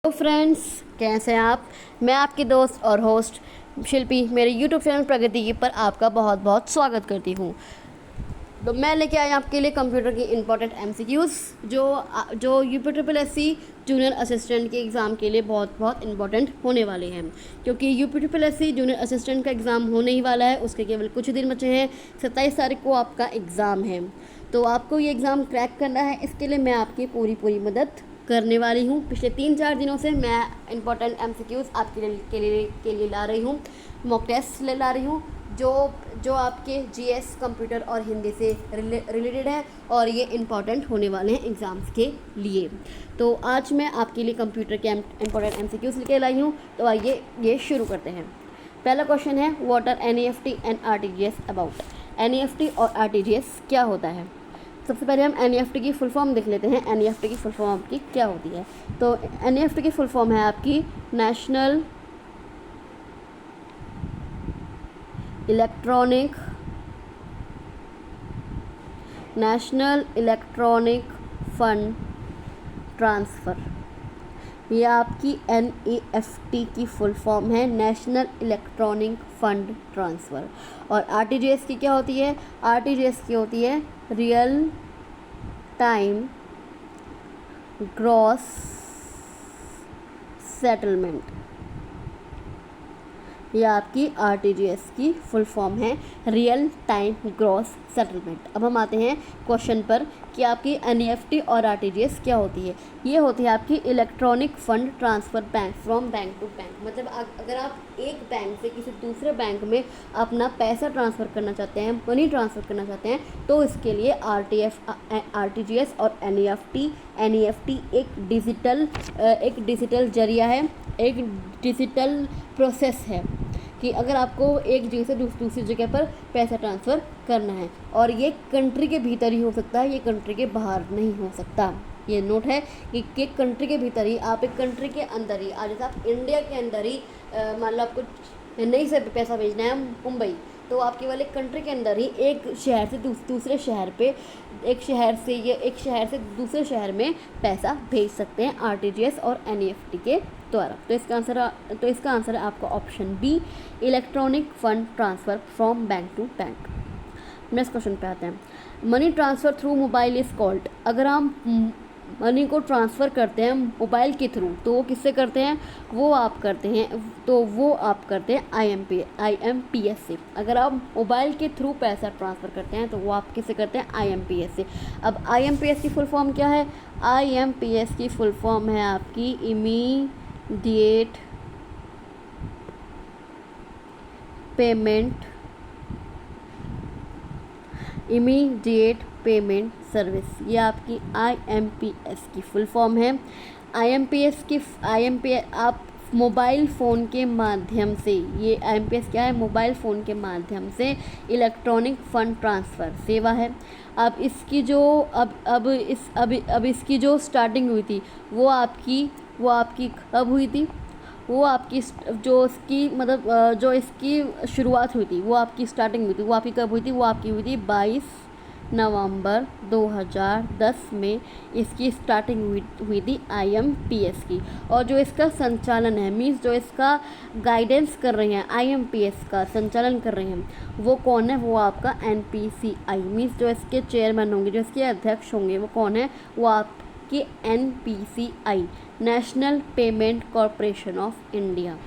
तो फ्रेंड्स, कैसे हैं आप। मैं आपकी दोस्त और होस्ट शिल्पी मेरे यूट्यूब चैनल प्रगति की पर आपका बहुत बहुत स्वागत करती हूँ। तो मैं लेके आई आपके लिए कंप्यूटर की इंपॉर्टेंट एमसीक्यूज़ जो यूपीट्रिपल जूनियर असिस्टेंट के एग्ज़ाम के लिए बहुत बहुत इंपॉर्टेंट होने वाले हैं, क्योंकि यूपीट्रिपल जूनियर असिस्टेंट का एग्ज़ाम होने ही वाला है। उसके केवल कुछ दिन बचे हैं। 27 तारीख को आपका एग्ज़ाम है, तो आपको ये एग्ज़ाम क्रैक करना है। इसके लिए मैं आपकी पूरी मदद करने वाली हूँ। पिछले 3-4 दिनों से मैं इंपॉर्टेंट एमसीक्यूज़ आपके लिए ला रही हूँ, मॉक टेस्ट ला रही हूँ जो आपके जीएस, कंप्यूटर और हिंदी से रिलेटेड है, और ये इम्पॉर्टेंट होने वाले हैं एग्ज़ाम्स के लिए। तो आज मैं आपके लिए कंप्यूटर के इम्पॉर्टेंट एमसीक्यूज़ लेके लाई हूँ। तो आइए ये शुरू करते हैं। पहला क्वेश्चन है, what are NEFT and RTGS about. NEFT और आरटीजीएस क्या होता है। सबसे पहले हम एनईएफटी की फुल फॉर्म देख लेते हैं। एनईएफटी की फुल फॉर्म आपकी क्या होती है। तो एनईएफटी की फुल फॉर्म है आपकी नेशनल इलेक्ट्रॉनिक फंड ट्रांसफ़र। ये आपकी एनईएफटी की फुल फॉर्म है, नेशनल इलेक्ट्रॉनिक फंड ट्रांसफ़र। और आरटीजीएस की क्या होती है। आरटीजीएस की होती है रियल टाइम ग्रॉस सेटलमेंट। यह आपकी आरटीजीएस की फुल फॉर्म है, रियल टाइम ग्रॉस सेटलमेंट। अब हम आते हैं क्वेश्चन पर कि आपकी एनईएफटी और आरटीजीएस क्या होती है। ये होती है आपकी electronic fund transfer bank from bank to bank. मतलब अगर आप एक बैंक से किसी दूसरे बैंक में अपना पैसा ट्रांसफ़र करना चाहते हैं, मनी ट्रांसफ़र करना चाहते हैं, तो इसके लिए आरटीजीएस और एनईएफटी एक डिजिटल जरिया है, एक डिजिटल प्रोसेस है कि अगर आपको एक जगह से दूसरी जगह पर पैसा ट्रांसफ़र करना है, और ये कंट्री के भीतर ही हो सकता है, ये कंट्री के बाहर नहीं हो सकता। ये नोट है कि कंट्री के भीतर ही, आप एक कंट्री के अंदर ही, आज जैसे आप इंडिया के अंदर ही मान लो आपको चेन्नई से पैसा भेजना है मुंबई, तो आपके वाले कंट्री के अंदर ही एक शहर से दूसरे शहर पे, एक शहर से दूसरे शहर में पैसा भेज सकते हैं आरटीजीएस और एनईएफटी के द्वारा। तो इसका आंसर है आपका option B, electronic fund transfer from bank to bank. Next question पे आते हैं। Money transfer through mobile is called. अगर हम मनी को ट्रांसफ़र करते हैं मोबाइल के थ्रू, तो वो किससे करते हैं। वो आप करते हैं आईएमपीएस से। अगर आप मोबाइल के थ्रू पैसा ट्रांसफ़र करते हैं तो वो आप किससे करते हैं, आईएमपीएस से। अब आईएमपीएस की फुल फॉर्म क्या है। आईएमपीएस की फुल फॉर्म है आपकी इमीडिएट पेमेंट सर्विस। ये आपकी आईएमपीएस की फुल फॉर्म है। आईएमपीएस आप मोबाइल फ़ोन के माध्यम से, ये आईएमपीएस क्या है, मोबाइल फ़ोन के माध्यम से इलेक्ट्रॉनिक फ़ंड ट्रांसफ़र सेवा है। अब इसकी जो स्टार्टिंग हुई थी वो आपकी कब हुई थी। वो आपकी जो इसकी शुरुआत हुई थी, वो आपकी स्टार्टिंग हुई थी, वो आपकी कब हुई थी। वो आपकी हुई थी 22 नवंबर 2010 में इसकी स्टार्टिंग हुई थी आईएमपीएस की। और जो इसका संचालन है, मीन्स जो इसका गाइडेंस कर रहे हैं, आईएमपीएस का संचालन कर रहे हैं, वो कौन है। वो आपका एनपीसीआई, मीन्स जो इसके चेयरमैन होंगे, जो इसके अध्यक्ष होंगे, वो कौन है। वो आपके NPCI, national payment corporation of India.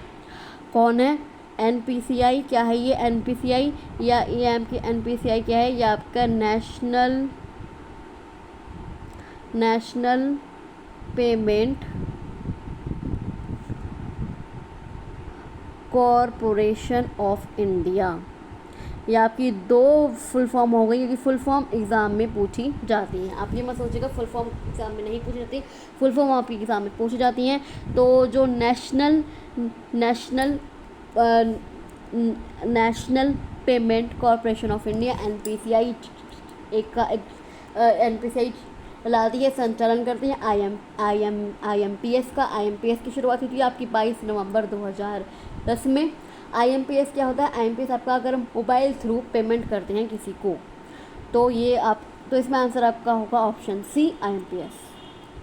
कौन है एनपीसीआई। क्या है ये एनपीसीआई, या ये आपकी एनपीसीआई क्या है, या आपका national payment corporation of India. ये आपकी दो फुल फॉर्म हो गई, क्योंकि फुल फॉर्म एग्ज़ाम में पूछी जाती हैं। आप ये मत सोचिएगा फुल फॉर्म एग्ज़ाम में नहीं पूछी जाती, फुल फॉर्म आपकी एग्ज़ाम में पूछी जाती हैं। तो जो national payment corporation of India NPCI NPCI चलाती है, संचालन करती है आईएमपीएस का। आईएमपीएस की शुरुआत हुई थी आपकी 22 नवंबर 2010 में। आईएमपीएस क्या होता है। आईएमपीएस आपका, अगर मोबाइल थ्रू पेमेंट करते हैं किसी को, तो इसमें आंसर आपका होगा option C, IMPS.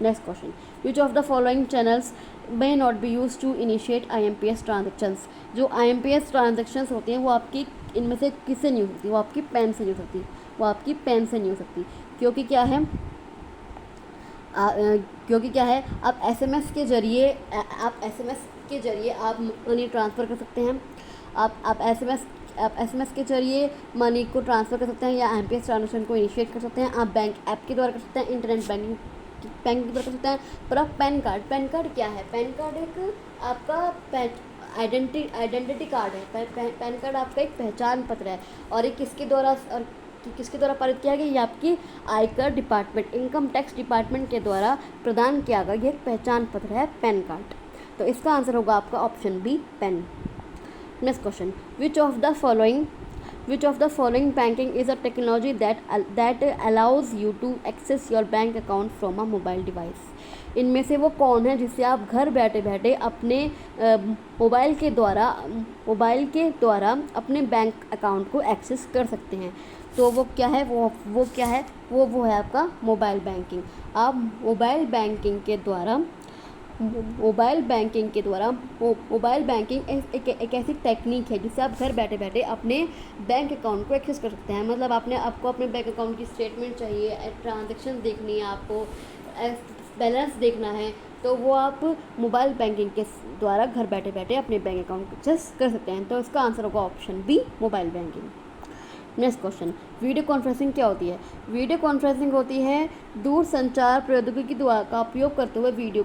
Next question, which of the following channels may not be use to initiate IMPS transactions. जो IMPS ट्रांजेक्शन्स होती हैं वो आपकी इनमें से किससे नहीं हो सकती, वो आपकी पेन से नहीं हो सकती, वो आपकी पेन से नहीं हो सकती, क्योंकि क्या है क्योंकि क्या है आप SMS के ज़रिए आप मनी ट्रांसफ़र कर सकते हैं। आप SMS के ज़रिए मनी को ट्रांसफ़र कर सकते हैं या IMPS ट्रांजेक्शन को इनिशिएट कर सकते हैं। आप बैंक ऐप के द्वारा कर सकते हैं, इंटरनेट बैंकिंग के द्वारा कर सकते हैं। पर आप पैन कार्ड क्या है? पैन कार्ड एक आपका आइडेंटिटी कार्ड है। पैन कार्ड आपका एक पहचान पत्र है और ये किसके द्वारा पारित किया गया? ये आपकी आयकर डिपार्टमेंट, इनकम टैक्स डिपार्टमेंट के द्वारा प्रदान किया गया ये एक पहचान पत्र है पैन कार्ड। तो इसका आंसर होगा आपका option B, pen. Next question, which of the following banking is a technology that allows you to access your bank account from a mobile device. इनमें से वो कौन है जिससे आप घर बैठे बैठे अपने मोबाइल के द्वारा अपने बैंक अकाउंट को एक्सेस कर सकते हैं? तो वो क्या है? वो क्या है? वो है आपका मोबाइल बैंकिंग। आप मोबाइल बैंकिंग एक ऐसी टेक्निक है जिससे आप घर बैठे बैठे अपने बैंक अकाउंट को एक्सेस कर सकते हैं। मतलब आपको अपने बैंक अकाउंट की स्टेटमेंट चाहिए, ट्रांजैक्शन देखनी है, आपको बैलेंस देखना है, तो वो आप मोबाइल बैंकिंग के द्वारा घर बैठे बैठे अपने बैंक अकाउंट को एक्सेस कर सकते हैं। तो इसका आंसर होगा option B, mobile banking. Next question, video conferencing क्या होती है? वीडियो कॉन्फ्रेंसिंग होती है दूर संचार प्रौद्योगिकी का उपयोग करते हुए वीडियो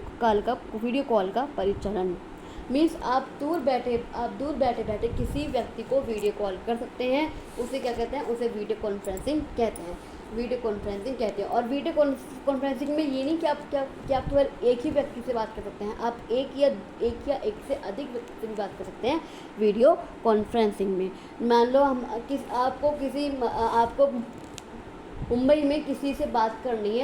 कॉल का परिचालन। मीन्स आप दूर बैठे बैठे किसी व्यक्ति को वीडियो कॉल कर सकते हैं, उसे क्या कहते हैं? उसे वीडियो कॉन्फ्रेंसिंग कहते हैं। और वीडियो कॉन्फ्रेंसिंग में ये नहीं कि आप केवल एक ही व्यक्ति से बात कर सकते हैं, आप एक या एक से अधिक व्यक्ति से भी बात कर सकते हैं वीडियो कॉन्फ्रेंसिंग में। मान लो आपको मुंबई में किसी से बात करनी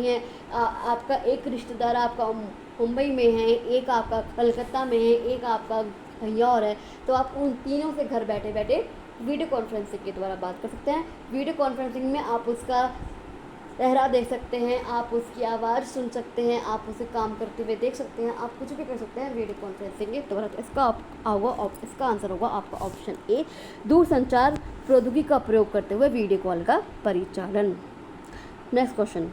है, आपका एक रिश्तेदार आपका मुंबई में है, एक आपका कलकत्ता में है, एक आपका कहीं और है, तो आप उन तीनों से घर बैठे बैठे वीडियो कॉन्फ्रेंसिंग के द्वारा बात कर सकते हैं। वीडियो कॉन्फ्रेंसिंग में आप उसका चेहरा देख सकते हैं, आप उसकी आवाज़ सुन सकते हैं, आप उसे काम करते हुए देख सकते हैं, आप कुछ भी कर सकते हैं वीडियो कॉन्फ्रेंसिंग के द्वारा। तो इसका आंसर होगा आपका ऑप्शन ए, दूरसंचार प्रौद्योगिकी का प्रयोग करते हुए वीडियो कॉल का परिचालन। नेक्स्ट क्वेश्चन,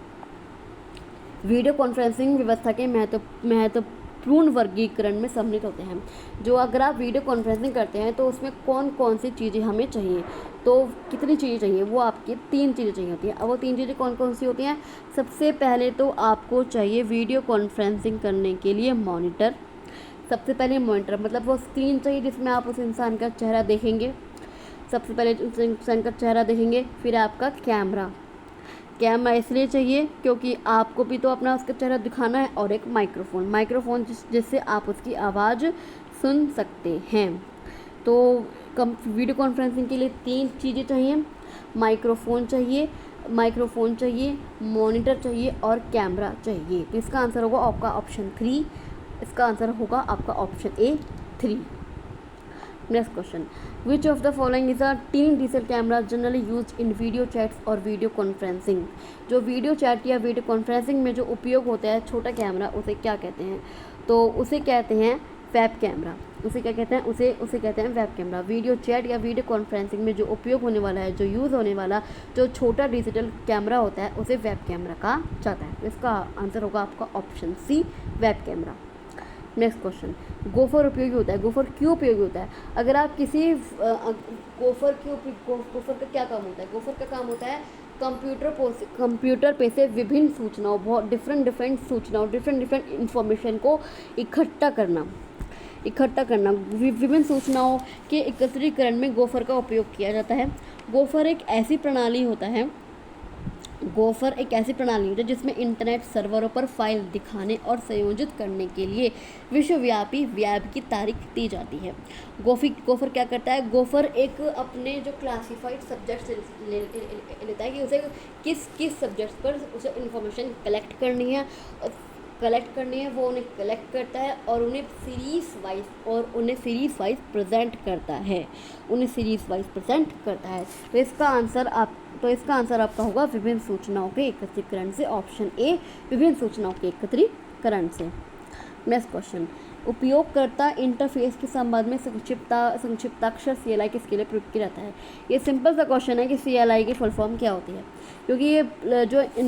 वीडियो कॉन्फ्रेंसिंग व्यवस्था के महत्वपूर्ण वर्गीकरण में सम्मिलित होते हैं। जो अगर आप वीडियो कॉन्फ्रेंसिंग करते हैं तो उसमें कौन कौन सी चीज़ें हमें चाहिए? तो कितनी चीज़ें चाहिए? वो आपकी 3 चीज़ें चाहिए होती हैं। अब वो 3 चीज़ें कौन कौन सी होती हैं? सबसे पहले तो आपको चाहिए वीडियो कॉन्फ्रेंसिंग करने के लिए मॉनिटर। सबसे पहले मॉनिटर मतलब वो स्क्रीन चाहिए जिसमें आप उस इंसान का चेहरा देखेंगे। सबसे पहले उस इंसान का चेहरा देखेंगे। फिर आपका कैमरा इसलिए चाहिए क्योंकि आपको भी तो अपना उसका चेहरा दिखाना है, और एक माइक्रोफोन जिससे आप उसकी आवाज़ सुन सकते हैं। तो वीडियो कॉन्फ्रेंसिंग के लिए 3 चीज़ें चाहिए, माइक्रोफोन चाहिए, मॉनिटर चाहिए और कैमरा चाहिए। तो इसका आंसर होगा आपका ऑप्शन 3, इसका आंसर होगा आपका option A 3। Next question, which of the following is a tin digital camera generally use in video chats और वीडियो कॉन्फ्रेंसिंग। जो वीडियो चैट या वीडियो कॉन्फ्रेंसिंग में जो उपयोग होता है छोटा कैमरा, उसे क्या कहते हैं? तो उसे कहते हैं वेब कैमरा। उसे क्या कहते हैं? उसे कहते हैं वेब कैमरा। वीडियो चैट या वीडियो कॉन्फ्रेंसिंग में जो उपयोग होने वाला है, जो यूज़ होने वाला जो छोटा डिजिटल कैमरा होता है, उसे वेब कैमरा कहा जाता है। इसका आंसर होगा आपका option C, web camera. Next question, gopher उपयोगी होता है? गोफर क्यों उपयोगी होता है? अगर आप किसी गोफर का क्या काम होता है? गोफर का काम होता है कंप्यूटर पे से विभिन्न सूचनाओं, बहुत डिफरेंट सूचनाओं, डिफरेंट इंफॉर्मेशन को इकट्ठा करना। विभिन्न सूचनाओं के एकत्रीकरण में गोफर का उपयोग किया जाता है। गोफर एक ऐसी प्रणाली होता है जिसमें इंटरनेट सर्वरों पर फाइल दिखाने और संयोजित करने के लिए विश्वव्यापी वेब की तारीख दी जाती है। गोफर क्या करता है? गोफर एक अपने जो क्लासिफाइड सब्जेक्ट्स लेता है कि उसे किस सब्जेक्ट्स पर उसे इंफॉर्मेशन कलेक्ट करनी है, वो उन्हें कलेक्ट करता है और उन्हें सीरीज़ वाइज प्रेजेंट करता है। तो इसका आंसर आपका होगा विभिन्न सूचनाओं के एकत्रीकरण से, ऑप्शन ए, विभिन्न सूचनाओं के करंट से। नेक्स्ट क्वेश्चन, उपयोगकर्ता इंटरफेस के संबंध में संक्षिप्ताक्षर CLI किसके लिए प्रयोग किया जाता है? ये सिंपल सा क्वेश्चन है कि CLI की फुल फॉर्म क्या होती है, क्योंकि ये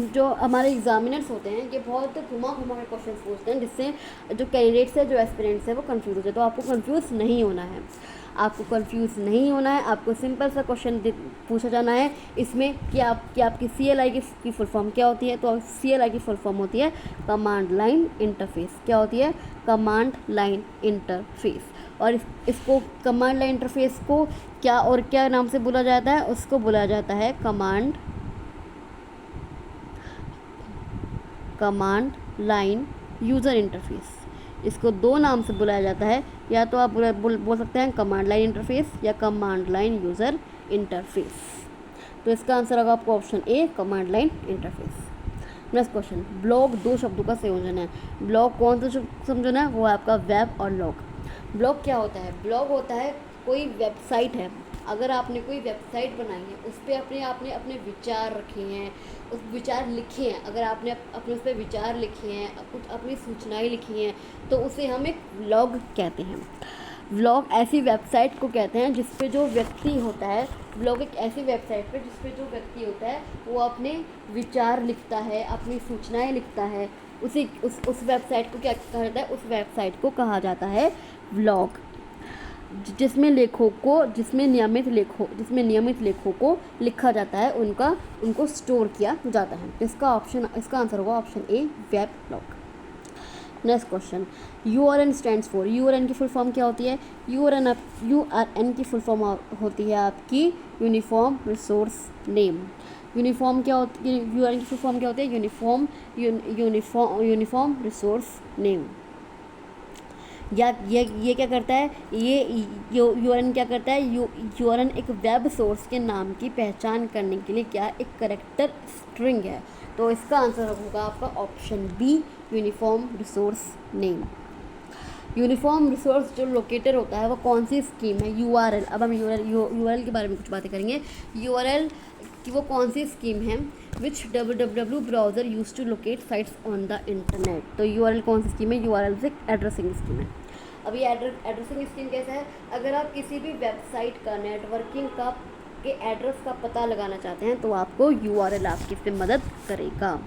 जो हमारे एग्जामिनर्स होते हैं ये बहुत घुमा के क्वेश्चन पूछते हैं, जिससे जो कैंडिडेट्स है, जो एस्पिरेंट्स है, वो कंफ्यूज हो जाए। तो आपको कंफ्यूज नहीं होना है, आपको सिंपल सा क्वेश्चन पूछा जाना है इसमें कि आपकी CLI की फुल फॉर्म क्या होती है। तो CLI की फुल फॉर्म होती है कमांड लाइन इंटरफेस। क्या होती है? Command line interface. और इसको कमांड लाइन इंटरफेस को क्या नाम से बोला जाता है? उसको बोला जाता है कमांड लाइन यूज़र इंटरफेस। इसको दो नाम से बुलाया जाता है, या तो आप बोल सकते हैं कमांड लाइन इंटरफेस या कमांड लाइन यूज़र इंटरफेस। तो इसका आंसर होगा आपको option A, command line interface. Next question, blog दो शब्दों का संयोजन है। ब्लॉग कौन सा संयोजन है? वो है आपका वेब और लॉग। ब्लॉग क्या होता है? ब्लॉग होता है कोई वेबसाइट है, अगर आपने कोई वेबसाइट बनाई है, उस पर आपने अपने विचार रखे हैं, उस विचार लिखे हैं, अगर आपने अपने उस पर विचार लिखे हैं, कुछ अपनी सूचनाएं लिखी हैं, तो उसे हम एक व्लॉग कहते हैं। व्लॉग ऐसी वेबसाइट को कहते हैं जिस पे जो व्यक्ति होता है, व्लॉग एक ऐसी वेबसाइट पे जिस पे जो व्यक्ति होता है वो अपने विचार लिखता है, अपनी सूचनाएं लिखता है, उस वेबसाइट को क्या कहा जाता है? उस वेबसाइट को कहा जाता है व्लॉग, जिसमें नियमित लेखों को लिखा जाता है, उनको स्टोर किया जाता है। इसका आंसर होगा option A, web blog. Next question, URN stands for. URN की फुल फॉर्म क्या होती है? URN की फुल फॉर्म होती है आपकी यूनिफॉर्म रिसोर्स नेम। URN की फुल फॉर्म क्या होती है? Uniform resource name. या ये क्या करता है? URN क्या करता है? URN एक वेब सोर्स के नाम की पहचान करने के लिए एक कैरेक्टर स्ट्रिंग है। तो इसका आंसर होगा आपका option B, uniform resource name. Uniform resource जो लोकेटर होता है वो कौन सी स्कीम है? URL। अब हम URL के बारे में कुछ बातें करेंगे। URL कि वो कौन सी स्कीम है? Which www browser use to locate sites on the internet. तो URL कौन सी स्कीम है? URL से एड्रेसिंग स्कीम है। अब ये एड्रेसिंग स्कीम कैसा है? अगर आप किसी भी वेबसाइट का नेटवर्किंग के एड्रेस का पता लगाना चाहते हैं तो आपको URL आपकी इसमें मदद करेगा।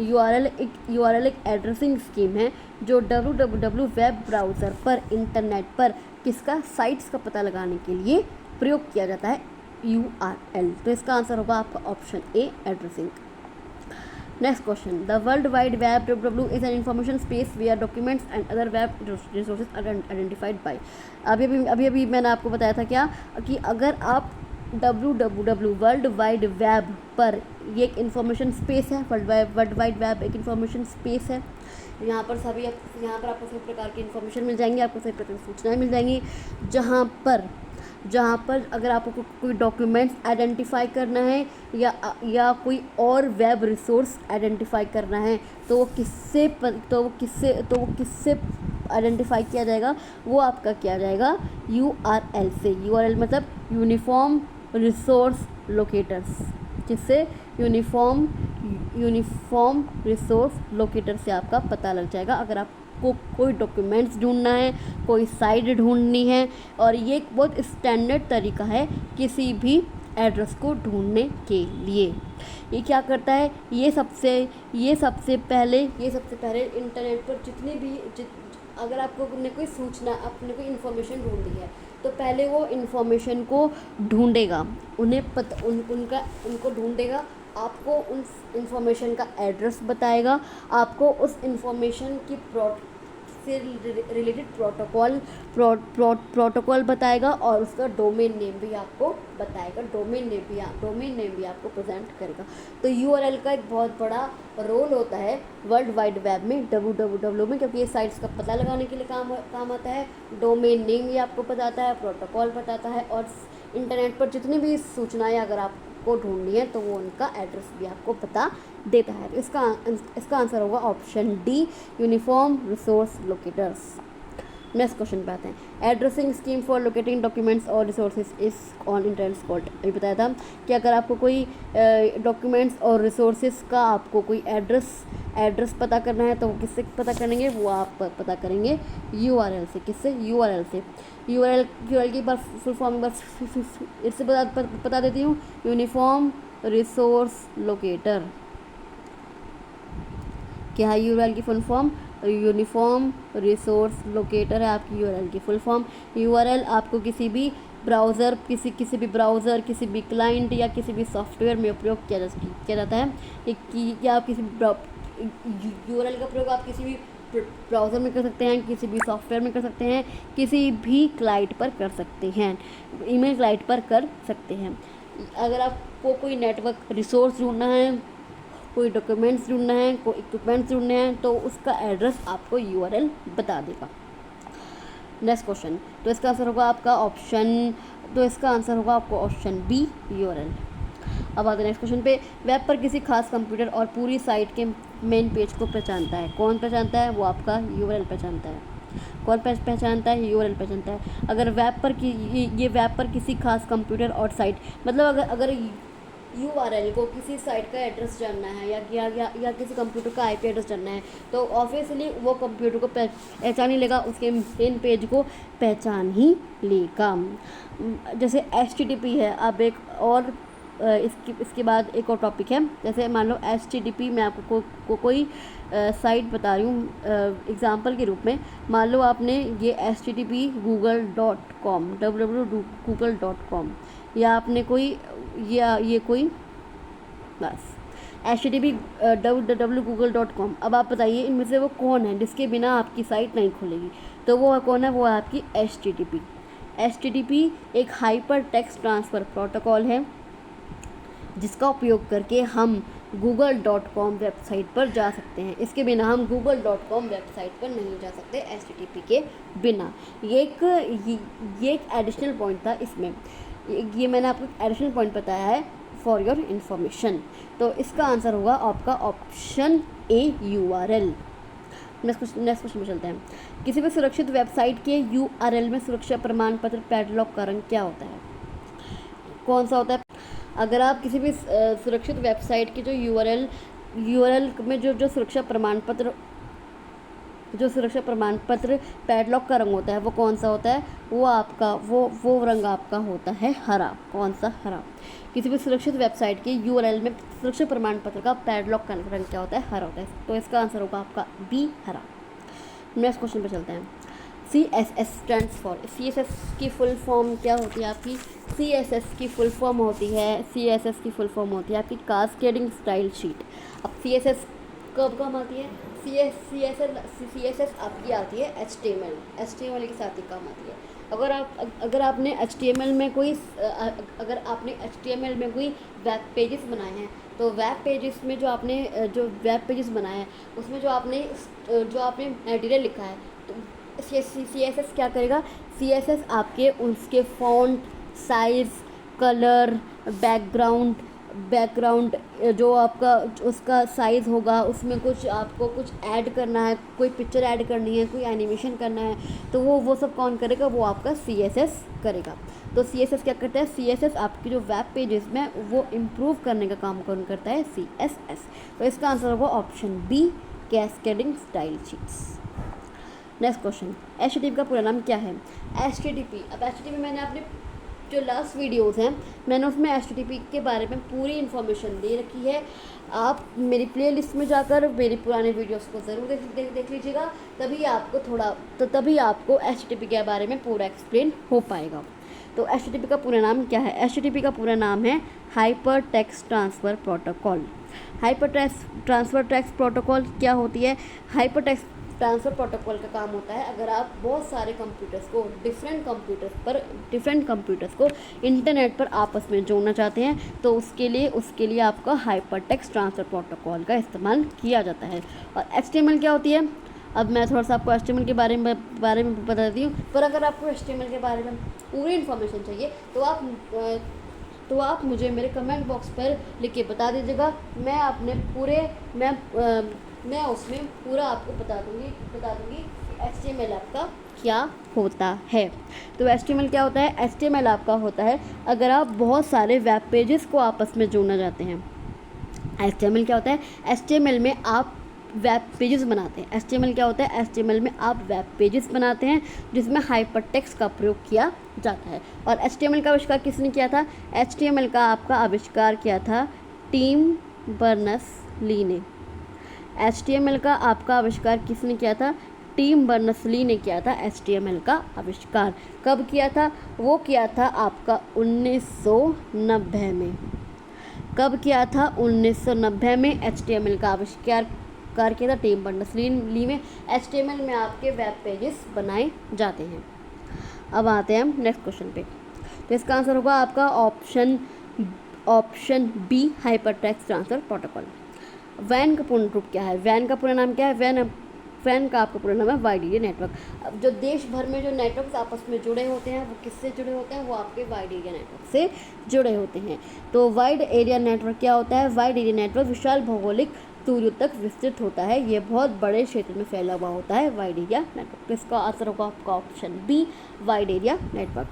URL एक एड्रेसिंग स्कीम है जो www वेब ब्राउज़र पर इंटरनेट पर किसका साइट्स का पता लगाने के लिए प्रयोग किया जाता है, URL। तो इसका आंसर होगा आपका option A, addressing. Next question, the world wide web www is an information space where documents and other web resources are identified by. अभी मैंने आपको बताया था क्या कि अगर आप www वर्ल्ड वाइड वेब पर, ये एक इंफॉर्मेशन स्पेस है, वर्ल्ड वाइड वेब एक इंफॉर्मेशन स्पेस है। यहाँ पर आपको सभी प्रकार की इन्फॉर्मेशन मिल जाएंगी, आपको सभी प्रकार की सूचनाएं मिल जाएंगी। जहाँ पर अगर आपको कोई डॉक्यूमेंट्स आइडेंटिफाई करना है या कोई और वेब रिसोर्स आइडेंटिफाई करना है तो वो किससे आइडेंटिफाई किया जाएगा? वो आपका किया जाएगा URL से। URL मतलब यूनिफॉर्म रिसोर्स लोकेटर्स, जिससे यूनिफॉर्म रिसोर्स लोकेटर से आपका पता लग जाएगा अगर आपको कोई डॉक्यूमेंट्स ढूंढना है, कोई साइट ढूंढनी है। और ये एक बहुत स्टैंडर्ड तरीका है किसी भी एड्रेस को ढूंढने के लिए। ये क्या करता है? ये सबसे पहले इंटरनेट पर अगर आपको कोई सूचना, आपने कोई इन्फॉर्मेशन ढूंढी है तो पहले वो इन्फॉर्मेशन को ढूंढेगा, उनको ढूंढेगा, आपको उन इन्फॉर्मेशन का एड्रेस बताएगा, आपको उस इन्फॉर्मेशन की से रिलेटेड प्रोटोकॉल बताएगा और उसका डोमेन नेम भी आपको बताएगा, डोमेन नेम भी आपको प्रेजेंट करेगा। तो URL का एक बहुत बड़ा रोल होता है वर्ल्ड वाइड वेब में, www में, क्योंकि ये साइट्स का पता लगाने के लिए काम आता है। डोमेन नेम भी आपको बताता है, प्रोटोकॉल बताता है, और इंटरनेट पर जितनी भी सूचनाएं अगर आपको ढूंढनी है तो वो उनका एड्रेस भी आपको बता देता है। इसका आंसर होगा option D, uniform resource locators. Next question पे आते हैं। Addressing scheme for locating documents और resources is on internet code. अभी बताया था कि अगर आपको कोई डॉक्यूमेंट्स और रिसोर्सेज का आपको कोई एड्रेस पता करना है तो वो किससे पता करेंगे, वो आप पता करेंगे URL से। किससे? URL से। URL की बार फुल फॉर्म एक बार इससे बता देती हूँ। Uniform resource locator. क्या है URL की full form? Uniform resource locator है आपकी URL की फुल फॉर्म। URL आपको किसी भी ब्राउज़र किसी भी ब्राउज़र, किसी भी क्लाइंट या किसी भी सॉफ्टवेयर में उपयोग किया जाता है। कि आप किसी URL का प्रयोग आप किसी भी ब्राउज़र में कर सकते हैं, किसी भी सॉफ्टवेयर में कर सकते हैं, किसी भी क्लाइंट पर कर सकते हैं, ईमेल क्लाइंट पर कर सकते हैं। अगर आपको कोई नेटवर्क रिसोर्स ढूंढना है, कोई डॉक्यूमेंट्स ढूंढना है, कोई इक्विपमेंट्स ढूंढने हैं, तो उसका एड्रेस आपको URL बता देगा। नेक्स्ट क्वेश्चन, तो इसका आंसर होगा आपका ऑप्शन बी URL। अब आते हैं नेक्स्ट क्वेश्चन पे। वेब पर किसी खास कंप्यूटर और पूरी साइट के मेन पेज को पहचानता है। कौन पहचानता है? वो आपका URL पहचानता है। कौन पहचानता है? URL पहचानता है। अगर वेब पर किसी खास कंप्यूटर और साइट, मतलब अगर URL को किसी साइट का एड्रेस जानना है या किसी कंप्यूटर का IP एड्रेस जानना है, तो ऑब्वियसली वो कंप्यूटर को पहचान ही लेगा, उसके मेन पेज को पहचान ही लेगा। जैसे HTTP है। अब एक और इसके बाद एक और टॉपिक है। जैसे मान लो HTTP, मैं आपको कोई साइट बता रही हूँ एग्जांपल के रूप में। मान लो आपने ये HTTP google.com www.google.com या आपने कोई ये कोई बस HTTP www.google.com। अब आप बताइए इनमें से वो कौन है जिसके बिना आपकी साइट नहीं खुलेगी? तो वो कौन है? वो है आपकी HTTP। HTTP एक हाइपर टेक्स्ट ट्रांसफ़र प्रोटोकॉल है जिसका उपयोग करके हम google.com वेबसाइट पर जा सकते हैं। इसके बिना हम google.com वेबसाइट पर नहीं जा सकते HTTP के बिना। ये एक एडिशनल पॉइंट था इसमें। ये मैंने आपको एडिशनल पॉइंट बताया है फॉर योर इन्फॉर्मेशन। तो इसका आंसर होगा आपका option A URL। Next question में चलते हैं। किसी भी सुरक्षित वेबसाइट के URL में सुरक्षा प्रमाण पत्र पैडलॉक का रंग क्या होता है? कौन सा होता है? अगर आप किसी भी सुरक्षित वेबसाइट की जो URL में जो सुरक्षा प्रमाण पत्र पैडलॉक का रंग होता है, वो कौन सा होता है? वो रंग आपका होता है हरा। कौन सा? हरा। किसी भी सुरक्षित वेबसाइट के URL में सुरक्षा प्रमाण पत्र का पैडलॉक का रंग क्या होता है? हरा होता है। तो इसका आंसर होगा आपका B हरा। नेक्स्ट क्वेश्चन पे चलते हैं। CSS stands for. CSS की फुल फॉर्म क्या होती है आपकी? CSS की फुल फॉर्म होती है आपकी कास्केडिंग स्टाइल शीट। अब CSS कब काम आती है? CSS आपकी आती है HTML के साथ ही काम आती है। अगर आपने HTML में कोई वेब पेजेस बनाए हैं, तो वेब पेजेस में जो वेब पेजेस बनाए हैं उसमें जो आपने मटेरियल लिखा है, तो CSS क्या करेगा? CSS आपके उसके फॉन्ट साइज़, कलर, बैकग्राउंड जो आपका उसका साइज़ होगा, उसमें आपको कुछ ऐड करना है, कोई पिक्चर ऐड करनी है, कोई एनिमेशन करना है, तो वो सब कौन करेगा? वो आपका CSS करेगा। तो CSS क्या करता है? CSS आपकी जो वेब पेजेस में वो इम्प्रूव करने का काम कौन करता है? CSS। तो इसका आंसर होगा option B cascading style sheets. Next question, HTTP का पूरा नाम क्या है? HTTP। अब HTTP मैंने अपने जो लास्ट वीडियोस हैं मैंने उसमें HTTP के बारे में पूरी इन्फॉर्मेशन दे रखी है। आप मेरी प्लेलिस्ट में जाकर मेरे पुराने वीडियोस को ज़रूर देख लीजिएगा, तभी आपको HTTP के बारे में पूरा एक्सप्लेन हो पाएगा। तो HTTP का पूरा नाम क्या है? HTTP का पूरा नाम है hyper text transfer protocol. Hyper transfer text protocol क्या होती है? हाइपर टेक्स्ट ट्रांसफ़र प्रोटोकॉल का काम होता है अगर आप बहुत सारे डिफरेंट कंप्यूटर्स को इंटरनेट पर आपस में जोड़ना चाहते हैं, तो उसके लिए आपका हाइपर टेक्स्ट ट्रांसफ़र प्रोटोकॉल का इस्तेमाल किया जाता है। और HTML क्या होती है? अब मैं थोड़ा सा आपको HTML के बारे में बता देती हूँ। पर अगर आपको HTML के बारे में पूरी इन्फॉर्मेशन चाहिए तो आप मुझे मेरे कमेंट बॉक्स पर लिख के बता दीजिएगा। मैं उसमें पूरा आपको बता दूँगी कि HTML आपका क्या होता है? तो HTML क्या होता है? HTML आपका होता है अगर आप बहुत सारे वेब पेजेस को आपस में जोड़ना चाहते हैं। HTML क्या होता है? HTML में आप वेब पेजेस बनाते हैं। HTML क्या होता है? HTML में आप वेब पेजेस बनाते हैं जिसमें हाइपरटेक्स्ट का प्रयोग किया जाता है। और HTML का आविष्कार किसने किया था? HTML का आपका आविष्कार किया था टिम बर्नर्स-ली ने। HTML का आपका आविष्कार किसने किया था? टिम बर्नर्स-ली ने किया था HTML का आविष्कार। कब किया था? वो किया था आपका 1990 में। कब किया था? 1990 में HTML का आविष्कार किया था टिम बर्नर्स-ली में। HTML में आपके वेब पेजेस बनाए जाते हैं। अब आते हैं हम नेक्स्ट क्वेश्चन पे। तो इसका आंसर होगा आपका option B, hypertext transfer protocol. वैन का पूर्ण रूप क्या है? वैन का पूरा नाम क्या है? वैन का आपका पूरा नाम है वाइड एरिया नेटवर्क। अब जो देश भर में जो नेटवर्क आपस में जुड़े होते हैं वो किससे जुड़े होते हैं? वो आपके वाइड एरिया नेटवर्क से जुड़े होते हैं। तो वाइड एरिया नेटवर्क क्या होता है? वाइड एरिया नेटवर्क विशाल भौगोलिक दूरियों तक विस्तृत होता है। ये बहुत बड़े क्षेत्र में फैला हुआ होता है वाइड एरिया नेटवर्क। तो इसका आंसर होगा आपका option B, wide area network.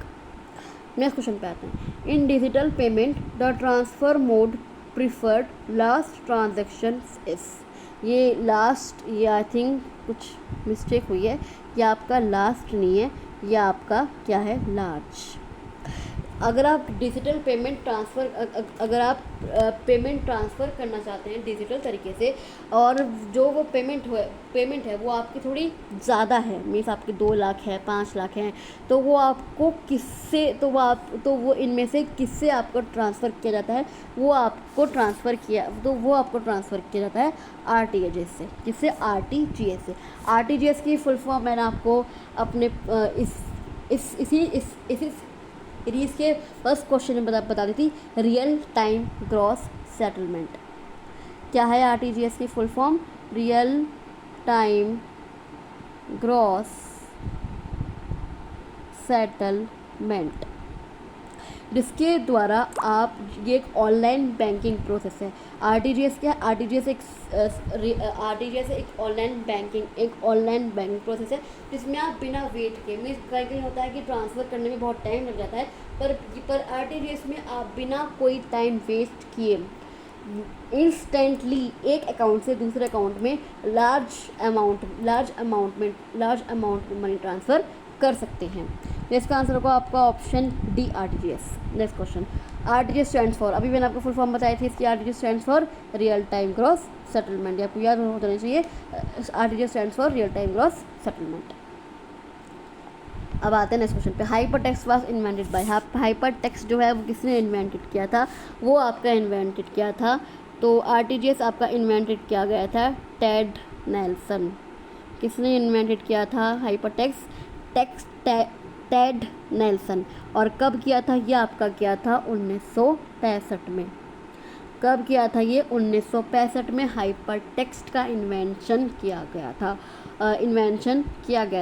Next question पे आते हैं। In digital payment the transfer mode preferred last transaction is. ये लास्ट, ये आई थिंक कुछ मिस्टेक हुई है, ये आपका लास्ट नहीं है, ये आपका क्या है? लार्ज। अगर आप डिजिटल पेमेंट ट्रांसफ़र अगर आप पेमेंट ट्रांसफ़र करना चाहते हैं डिजिटल तरीके से, और जो वो पेमेंट है वो आपकी थोड़ी ज़्यादा है, मीन्स आपके 2 लाख है, 5 लाख हैं, तो वो आपको किससे तो वो इनमें से किससे आपको ट्रांसफ़र किया जाता है? वो आपको ट्रांसफ़र किया जाता है RTGS से। किससे? RTGS से। RTGS की फुल फॉर्म मैंने आपको अपने इसी सीरीज़ के फर्स्ट क्वेश्चन में बता दी थी। Real time gross settlement. क्या है RTGS की full form? Real time gross settlement, जिसके द्वारा आप, ये एक ऑनलाइन बैंकिंग प्रोसेस है। RTGS क्या है? RTGS एक ऑनलाइन बैंकिंग प्रोसेस है जिसमें आप बिना वेट के, मीन्स कहीं होता है कि ट्रांसफ़र करने में बहुत टाइम लग जाता है, पर RTGS में आप बिना कोई टाइम वेस्ट किए इंस्टेंटली एक अकाउंट से दूसरे अकाउंट में लार्ज अमाउंट मनी ट्रांसफ़र कर सकते हैं। इसका आंसर होगा आपका option D, RTGS। Next question. RTGS stands for, अभी मैंने आपको फुल फॉर्म बताई थी इसकी। RTGS stands for real time gross settlement. ये आपको याद हो जाना चाहिए। RTGS stands for real time gross settlement. अब आते हैं नेक्स्ट क्वेश्चन पे। Hypertext was invented by. Hypertext जो है वो किसने इन्वेंटेड किया था? वो आपका इन्वेंटेड किया था, तो RTGS आपका इन्वेंटेड किया गया था टेड नेल्सन। किसने इन्वेंटेड किया था हाइपरटेक्स्ट? Ted Nelson. और कब किया था? ये आपका किया था 1965 में। कब किया था ये? 1965 में हाइपरटेक्स्ट का इन्वेंशन किया गया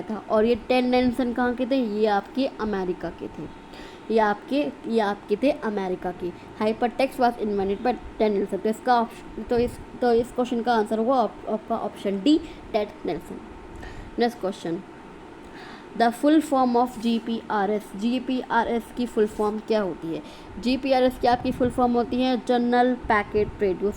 था। और ये टेड नेल्सन कहाँ के थे? ये आपके अमेरिका के थे। ये आपके थे अमेरिका के। Hypertext was invented by Ted Nelson. तो इस क्वेश्चन का आंसर होगा आपका option D, Ted Nelson. Next question. The full form of GPRS की फुल फॉर्म क्या होती है? GPRS की आपकी फुल फॉर्म होती है जनरल पैकेट रेडियो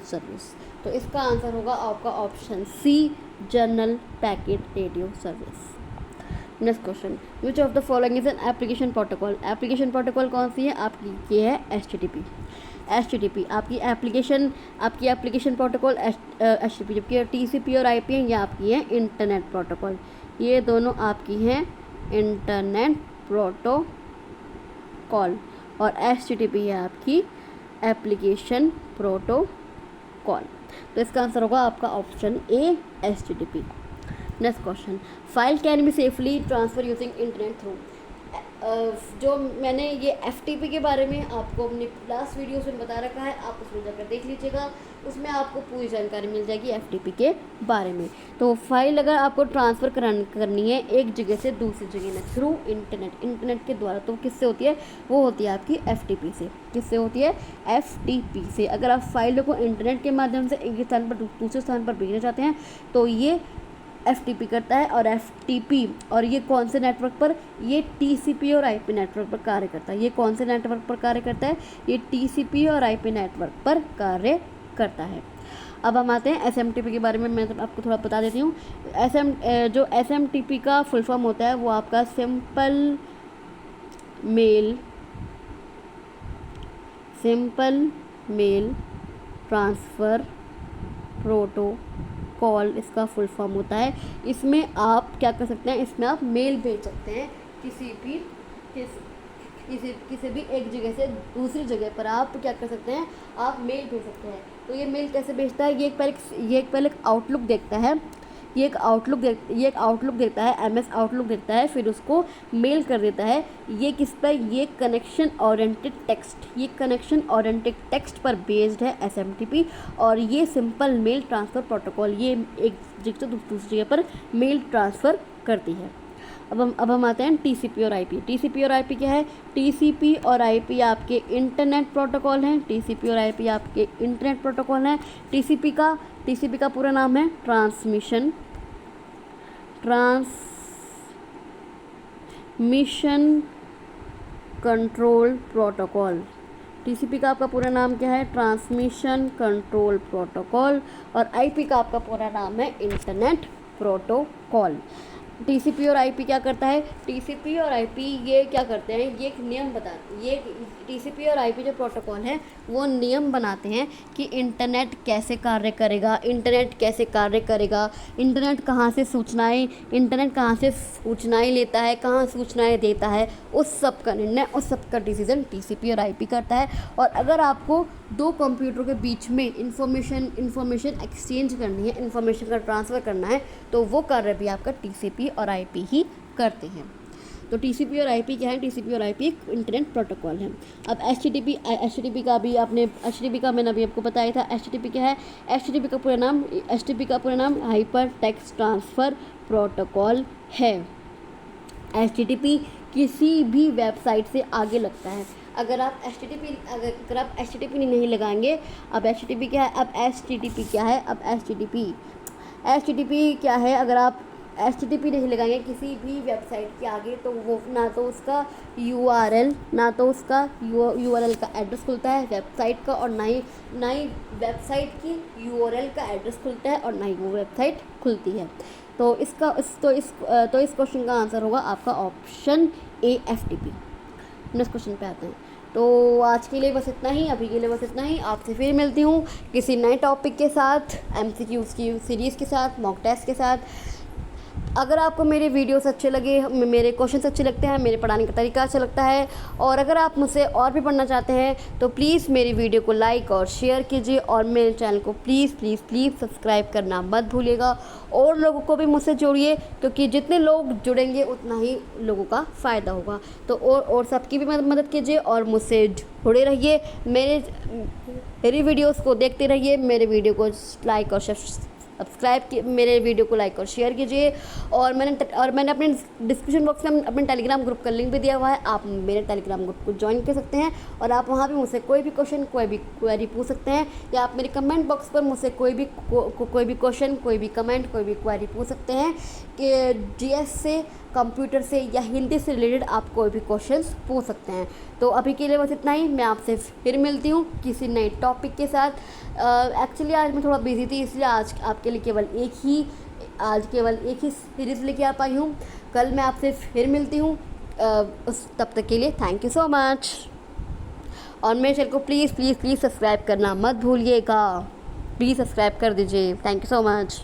सर्विस। तो इसका आंसर होगा आपका option C, general packet radio service. Next question. Which of the following is an application protocol? Application protocol कौन सी है आपकी? ये है HTTP। आपकी एप्लीकेशन प्रोटोकॉल HTTP, जबकि TCP और IP ये आपकी है इंटरनेट प्रोटोकॉल। ये दोनों आपकी हैं इंटरनेट प्रोटोकॉल, और HTTP है आपकी एप्लीकेशन प्रोटोकॉल। तो इसका आंसर होगा आपका option A, HTTP। Next question. File can be safely transfer using internet through. जो मैंने ये FTP के बारे में आपको अपनी लास्ट वीडियोस में बता रखा है, आप उसमें जाकर देख लीजिएगा। उसमें आपको पूरी जानकारी मिल जाएगी एफटीपी के बारे में। तो फाइल अगर आपको ट्रांसफ़र करनी है एक जगह से दूसरी जगह में थ्रू इंटरनेट के द्वारा, तो किससे होती है? वो होती है आपकी एफटीपी से। किससे होती है? एफटीपी से। अगर आप फाइलों को इंटरनेट के माध्यम से एक स्थान पर दूसरे स्थान पर भेजना चाहते हैं तो ये एफटीपी करता है। और एफटीपी और ये कौन से नेटवर्क पर? ये टीसीपी और आईपी नेटवर्क पर कार्य करता है। ये कौन से नेटवर्क पर कार्य करता है? ये टीसीपी और आईपी नेटवर्क पर कार्य करता है। अब हम आते हैं एसएमटीपी के बारे में। मैं आपको थोड़ा बता देती हूँ। जो एसएमटीपी का फुल फॉर्म होता है वो आपका सिंपल मेल ट्रांसफ़र प्रोटोकॉल इसका फुल फॉर्म होता है। इसमें आप क्या कर सकते हैं? इसमें आप मेल भेज सकते हैं किसी भी एक जगह से दूसरी जगह पर आप क्या कर सकते हैं? आप मेल भेज सकते हैं। तो ये मेल कैसे भेजता है? ये एक पहले आउटलुक देखता है। ये एक आउटलुक देखता है, एमएस आउटलुक देखता है, फिर उसको मेल कर देता है। ये किस पर? ये कनेक्शन ओरिएंटेड टेक्स्ट पर बेस्ड है एसएमटीपी। और ये सिंपल मेल ट्रांसफ़र प्रोटोकॉल ये एक जगह से दूसरी जगह पर मेल ट्रांसफ़र करती है। अब हम आते हैं टीसीपी और आईपी। टीसीपी और आईपी क्या है? टीसीपी और आईपी आपके इंटरनेट प्रोटोकॉल हैं। टीसीपी और आईपी आपके इंटरनेट प्रोटोकॉल हैं। टीसीपी का पूरा नाम है ट्रांसमिशन कंट्रोल प्रोटोकॉल। टीसीपी का आपका पूरा नाम क्या है? Transmission control protocol. और आईपी का आपका पूरा नाम है इंटरनेट प्रोटोकॉल। टीसीपी और आईपी क्या करता है? टीसीपी और आईपी ये क्या करते हैं? ये एक नियम बताते हैं। ये टीसीपी और आईपी जो प्रोटोकॉल है वो नियम बनाते हैं कि इंटरनेट कैसे कार्य करेगा, इंटरनेट इंटरनेट कहाँ से सूचनाएं लेता है, कहाँ सूचनाएं देता है, उस सब का निर्णय, उस सब का डिसीजन टीसीपी और आईपी करता है। और अगर आपको दो कंप्यूटर के बीच में इंफॉर्मेशन एक्सचेंज करनी है, इंफॉर्मेशन का ट्रांसफ़र करना है, तो वो कार्य भी आपका टीसीपी और आईपी ही करते हैं। तो टीसीपी और आईपी क्या है? टीसीपी और आईपी एक इंटरनेट प्रोटोकॉल है। अब एचटीटीपी का मैंने अभी आपको बताया था। एचटीटीपी क्या है? एचटीटीपी का पूरा नाम हाइपर टेक्स्ट ट्रांसफ़र प्रोटोकॉल है। एचटीटीपी किसी भी वेबसाइट से आगे लगता है। अगर आप एचटीटीपी नहीं लगाएंगे, अब एचटीटीपी क्या है? एचटीटीपी क्या है? अगर आप एचटीटीपी नहीं लगाएंगे किसी भी वेबसाइट के आगे, तो वो ना तो उसका यूआरएल का एड्रेस खुलता है वेबसाइट का, और ना ही वेबसाइट की यूआरएल का एड्रेस खुलता है, और ना ही वो वेबसाइट खुलती है। तो इस क्वेश्चन का आंसर होगा आपका ऑप्शन ए एफटीपी। नेक्स्ट क्वेश्चन पे आते हैं। तो आज के लिए बस इतना ही, आपसे फिर मिलती हूँ किसी नए टॉपिक के साथ, एमसीक्यूज़ की सीरीज़ के साथ, मॉक टेस्ट के साथ। अगर आपको मेरे वीडियोस अच्छे लगे, मेरे क्वेश्चंस अच्छे लगते हैं, मेरे पढ़ाने का तरीका अच्छा लगता है, और अगर आप मुझसे और भी पढ़ना चाहते हैं तो प्लीज़ मेरी वीडियो को लाइक और शेयर कीजिए, और मेरे चैनल को प्लीज़ सब्सक्राइब करना मत भूलिएगा। और लोगों को भी मुझसे जोड़िए, क्योंकि जितने लोग जुड़ेंगे उतना ही लोगों का फ़ायदा होगा। तो और सबकी भी मदद कीजिए और मुझसे जुड़े रहिए। मेरी वीडियोज़ को देखते रहिए, मेरे वीडियो को लाइक और मेरे वीडियो को लाइक और शेयर कीजिए। और मैंने अपने डिस्क्रिप्शन बॉक्स में अपने टेलीग्राम ग्रुप का लिंक भी दिया हुआ है, आप मेरे टेलीग्राम ग्रुप को ज्वाइन कर सकते हैं, और आप वहाँ भी मुझसे कोई भी क्वेश्चन, कोई भी क्वेरी पूछ सकते हैं, या आप मेरे कमेंट बॉक्स पर मुझसे कोई भी क्वेश्चन, कोई भी कमेंट, कोई भी क्वेरी पूछ सकते हैं कि जीएस से, कंप्यूटर से या हिंदी से रिलेटेड आप कोई भी क्वेश्चंस पूछ सकते हैं। तो अभी के लिए बस इतना ही, मैं आपसे फिर मिलती हूँ किसी नए टॉपिक के साथ। एक्चुअली आज मैं थोड़ा बिजी थी, इसलिए आज आपके लिए केवल एक ही सीरीज़ लेके आ पाई हूँ। कल मैं आपसे फिर मिलती हूँ। तब तक के लिए थैंक यू सो मच, और मेरे चैनल को प्लीज़ सब्सक्राइब करना मत भूलिएगा। प्लीज़ सब्सक्राइब कर दीजिए। Thank you so much.